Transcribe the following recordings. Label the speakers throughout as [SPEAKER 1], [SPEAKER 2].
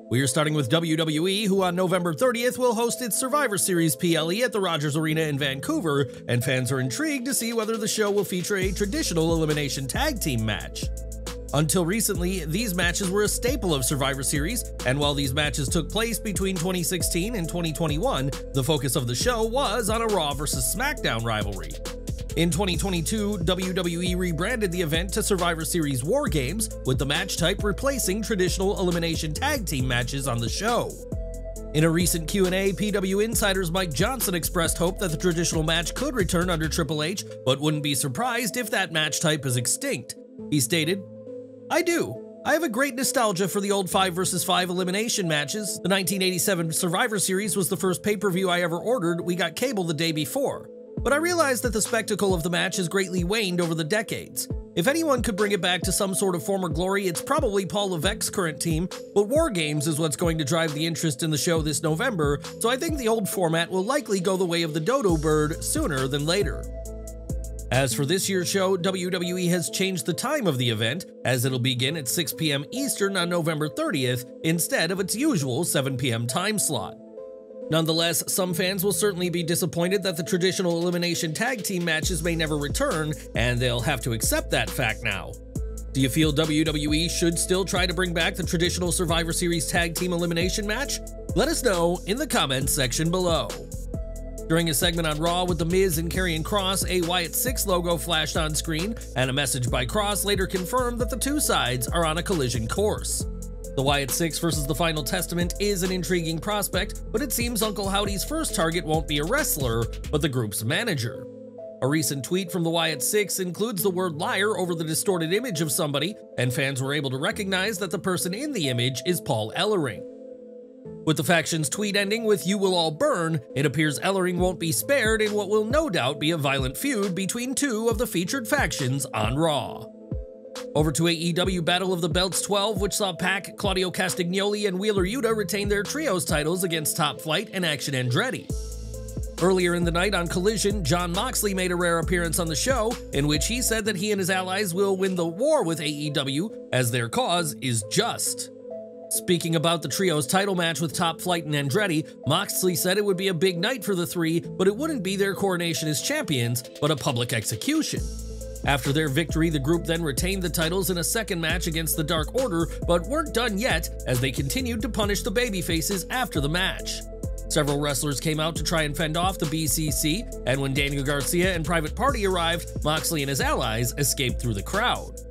[SPEAKER 1] We are starting with WWE, who on November 30th will host its Survivor Series PLE at the Rogers Arena in Vancouver, and fans are intrigued to see whether the show will feature a traditional elimination tag team match. Until recently, these matches were a staple of Survivor Series, and while these matches took place between 2016 and 2021, the focus of the show was on a Raw vs. SmackDown rivalry. In 2022, WWE rebranded the event to Survivor Series War Games, with the match type replacing traditional elimination tag team matches on the show. In a recent Q&A, PW Insider's Mike Johnson expressed hope that the traditional match could return under Triple H, but wouldn't be surprised if that match type is extinct. He stated, "I do. I have a great nostalgia for the old 5 vs. 5 elimination matches. The 1987 Survivor Series was the first pay-per-view I ever ordered. We got cable the day before. But I realized that the spectacle of the match has greatly waned over the decades. If anyone could bring it back to some sort of former glory, it's probably Paul Levesque's current team, but War Games is what's going to drive the interest in the show this November, so I think the old format will likely go the way of the dodo bird sooner than later." As for this year's show, WWE has changed the time of the event, as it'll begin at 6 p.m. Eastern on November 30th, instead of its usual 7 p.m. time slot. Nonetheless, some fans will certainly be disappointed that the traditional elimination tag team matches may never return, and they'll have to accept that fact now. Do you feel WWE should still try to bring back the traditional Survivor Series tag team elimination match? Let us know in the comments section below. During a segment on Raw with The Miz and Karrion Kross, a Wyatt 6 logo flashed on screen, and a message by Kross later confirmed that the two sides are on a collision course. The Wyatt 6 versus the Final Testament is an intriguing prospect, but it seems Uncle Howdy's first target won't be a wrestler, but the group's manager. A recent tweet from the Wyatt 6 includes the word liar over the distorted image of somebody, and fans were able to recognize that the person in the image is Paul Ellering. With the faction's tweet ending with "You will all burn," it appears Ellering won't be spared in what will no doubt be a violent feud between two of the featured factions on Raw. Over to AEW Battle of the Belts 12, which saw Pac, Claudio Castagnoli, and Wheeler Yuta retain their trios titles against Top Flight and Action Andretti. Earlier in the night on Collision, Jon Moxley made a rare appearance on the show, in which he said that he and his allies will win the war with AEW, as their cause is just. Speaking about the trio's title match with Top Flight and Andretti, Moxley said it would be a big night for the three, but it wouldn't be their coronation as champions, but a public execution. After their victory, the group then retained the titles in a second match against the Dark Order, but weren't done yet, as they continued to punish the babyfaces after the match. Several wrestlers came out to try and fend off the BCC, and when Daniel Garcia and Private Party arrived, Moxley and his allies escaped through the crowd.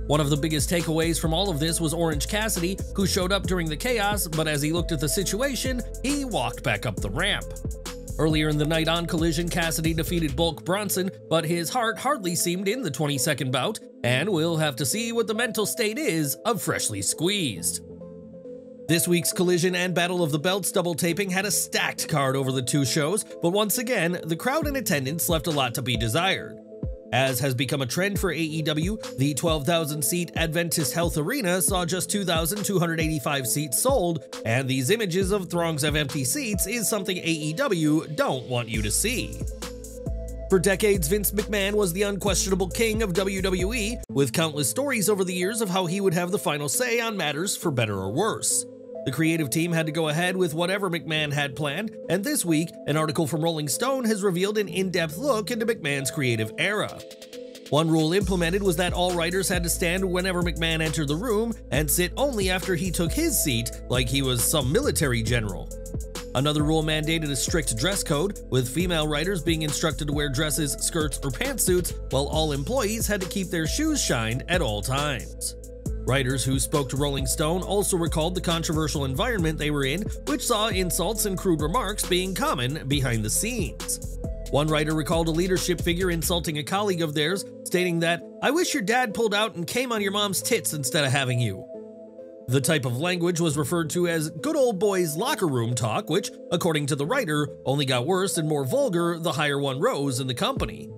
[SPEAKER 1] One of the biggest takeaways from all of this was Orange Cassidy, who showed up during the chaos, but as he looked at the situation, he walked back up the ramp. Earlier in the night on Collision, Cassidy defeated Bulk Bronson, but his heart hardly seemed in the 22nd bout, and we'll have to see what the mental state is of Freshly Squeezed. This week's Collision and Battle of the Belts double taping had a stacked card over the two shows, but once again, the crowd in attendance left a lot to be desired. As has become a trend for AEW, the 12,000-seat Adventist Health Arena saw just 2,285 seats sold, and these images of throngs of empty seats is something AEW don't want you to see. For decades, Vince McMahon was the unquestionable king of WWE, with countless stories over the years of how he would have the final say on matters for better or worse. The creative team had to go ahead with whatever McMahon had planned, and this week, an article from Rolling Stone has revealed an in-depth look into McMahon's creative era. One rule implemented was that all writers had to stand whenever McMahon entered the room and sit only after he took his seat, like he was some military general. Another rule mandated a strict dress code, with female writers being instructed to wear dresses, skirts, or pantsuits, while all employees had to keep their shoes shined at all times. Writers who spoke to Rolling Stone also recalled the controversial environment they were in, which saw insults and crude remarks being common behind the scenes. One writer recalled a leadership figure insulting a colleague of theirs, stating that, "I wish your dad pulled out and came on your mom's tits instead of having you." The type of language was referred to as good old boys locker room talk, which, according to the writer, only got worse and more vulgar the higher one rose in the company.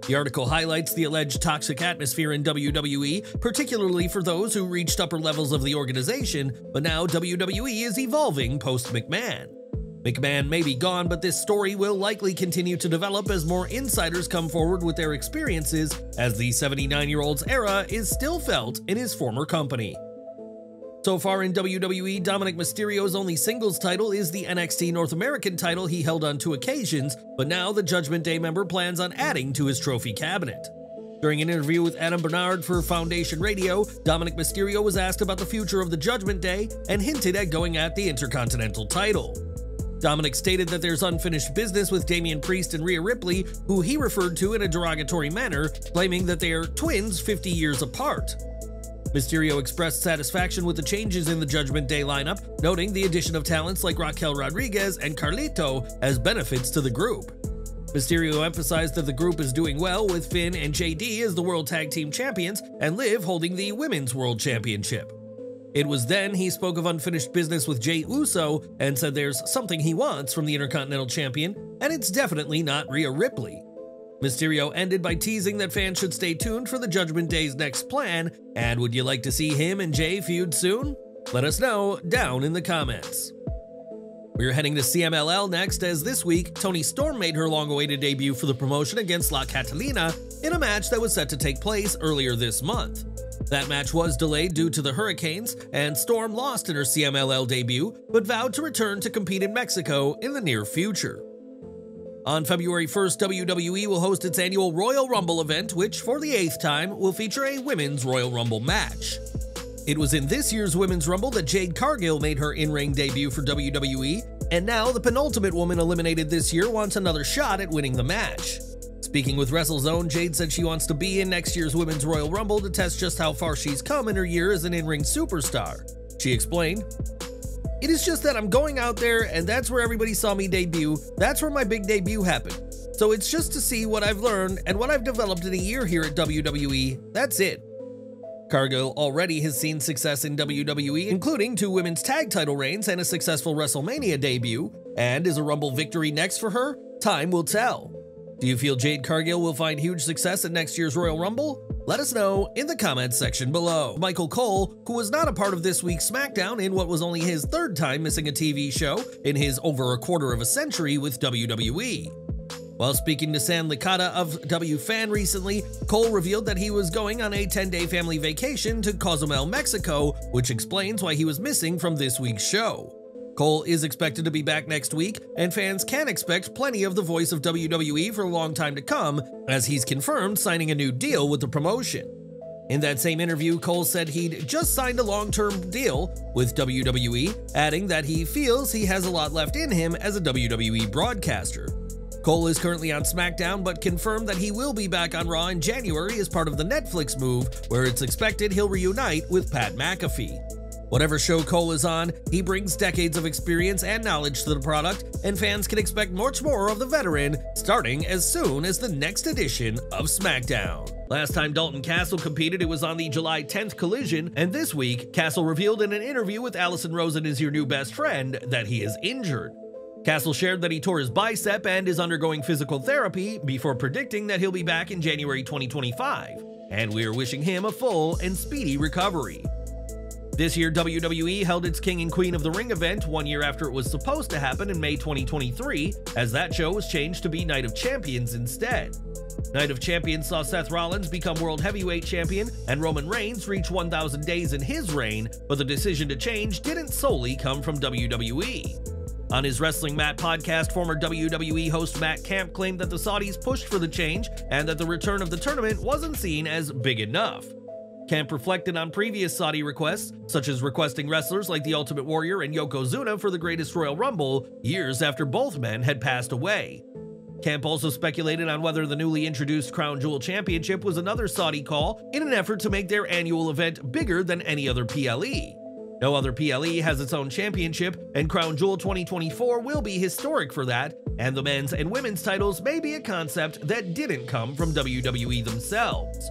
[SPEAKER 1] The article highlights the alleged toxic atmosphere in WWE, particularly for those who reached upper levels of the organization, but now WWE is evolving post-McMahon. McMahon may be gone, but this story will likely continue to develop as more insiders come forward with their experiences, as the 79-year-old's era is still felt in his former company. So far in WWE, Dominik Mysterio's only singles title is the NXT North American title he held on 2 occasions, but now the Judgment Day member plans on adding to his trophy cabinet. During an interview with Adam Bernard for Foundation Radio, Dominik Mysterio was asked about the future of the Judgment Day and hinted at going at the Intercontinental title. Dominik stated that there's unfinished business with Damian Priest and Rhea Ripley, who he referred to in a derogatory manner, claiming that they are twins 50 years apart. Mysterio expressed satisfaction with the changes in the Judgment Day lineup, noting the addition of talents like Raquel Rodriguez and Carlito as benefits to the group. Mysterio emphasized that the group is doing well, with Finn and Jade as the World Tag Team Champions and Liv holding the Women's World Championship. It was then he spoke of unfinished business with Jey Uso and said there's something he wants from the Intercontinental Champion, and it's definitely not Rhea Ripley. Mysterio ended by teasing that fans should stay tuned for the Judgment Day's next plan, and would you like to see him and Jey feud soon? Let us know down in the comments. We're heading to CMLL next, as this week, Toni Storm made her long-awaited debut for the promotion against La Catalina in a match that was set to take place earlier this month. That match was delayed due to the hurricanes, and Storm lost in her CMLL debut, but vowed to return to compete in Mexico in the near future. On February 1st, WWE will host its annual Royal Rumble event, which, for the 8th time, will feature a Women's Royal Rumble match. It was in this year's Women's Rumble that Jade Cargill made her in-ring debut for WWE, and now the penultimate woman eliminated this year wants another shot at winning the match. Speaking with WrestleZone, Jade said she wants to be in next year's Women's Royal Rumble to test just how far she's come in her year as an in-ring superstar. She explained, "It is just that I'm going out there, and that's where everybody saw me debut. That's where my big debut happened. So it's just to see what I've learned and what I've developed in a year here at WWE. That's it." Cargill already has seen success in WWE, including 2 women's tag title reigns and a successful WrestleMania debut. And is a Rumble victory next for her? Time will tell. Do you feel Jade Cargill will find huge success at next year's Royal Rumble? Let us know in the comments section below. Michael Cole, who was not a part of this week's SmackDown in what was only his 3rd time missing a TV show in his over a quarter of a century with WWE. While speaking to San Licata of WFan recently, Cole revealed that he was going on a 10-day family vacation to Cozumel, Mexico, which explains why he was missing from this week's show. Cole is expected to be back next week, and fans can expect plenty of the voice of WWE for a long time to come, as he's confirmed signing a new deal with the promotion. In that same interview, Cole said he'd just signed a long-term deal with WWE, adding that he feels he has a lot left in him as a WWE broadcaster. Cole is currently on SmackDown, but confirmed that he will be back on Raw in January as part of the Netflix move, where it's expected he'll reunite with Pat McAfee. Whatever show Cole is on, he brings decades of experience and knowledge to the product, and fans can expect much more of the veteran starting as soon as the next edition of SmackDown. Last time Dalton Castle competed, it was on the July 10th Collision, and this week, Castle revealed in an interview with Allison Rosen is your new best friend that he is injured. Castle shared that he tore his bicep and is undergoing physical therapy before predicting that he'll be back in January 2025, and we are wishing him a full and speedy recovery. This year, WWE held its King and Queen of the Ring event 1 year after it was supposed to happen in May 2023, as that show was changed to be Night of Champions instead. Night of Champions saw Seth Rollins become World Heavyweight Champion and Roman Reigns reach 1,000 days in his reign, but the decision to change didn't solely come from WWE. On his Wrestling Mat podcast, former WWE host Matt Camp claimed that the Saudis pushed for the change and that the return of the tournament wasn't seen as big enough. Camp reflected on previous Saudi requests, such as requesting wrestlers like the Ultimate Warrior and Yokozuna for the Greatest Royal Rumble years after both men had passed away. Camp also speculated on whether the newly introduced Crown Jewel Championship was another Saudi call in an effort to make their annual event bigger than any other PLE. No other PLE has its own championship, and Crown Jewel 2024 will be historic for that, and the men's and women's titles may be a concept that didn't come from WWE themselves.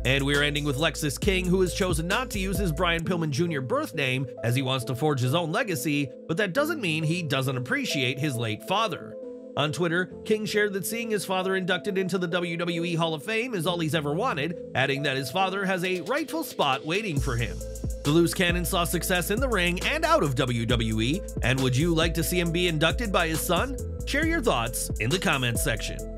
[SPEAKER 1] And we're ending with Lexis King, who has chosen not to use his Brian Pillman Jr. birth name as he wants to forge his own legacy, but that doesn't mean he doesn't appreciate his late father. On Twitter, King shared that seeing his father inducted into the WWE Hall of Fame is all he's ever wanted, adding that his father has a rightful spot waiting for him. The loose cannon saw success in the ring and out of WWE, and would you like to see him be inducted by his son? Share your thoughts in the comments section.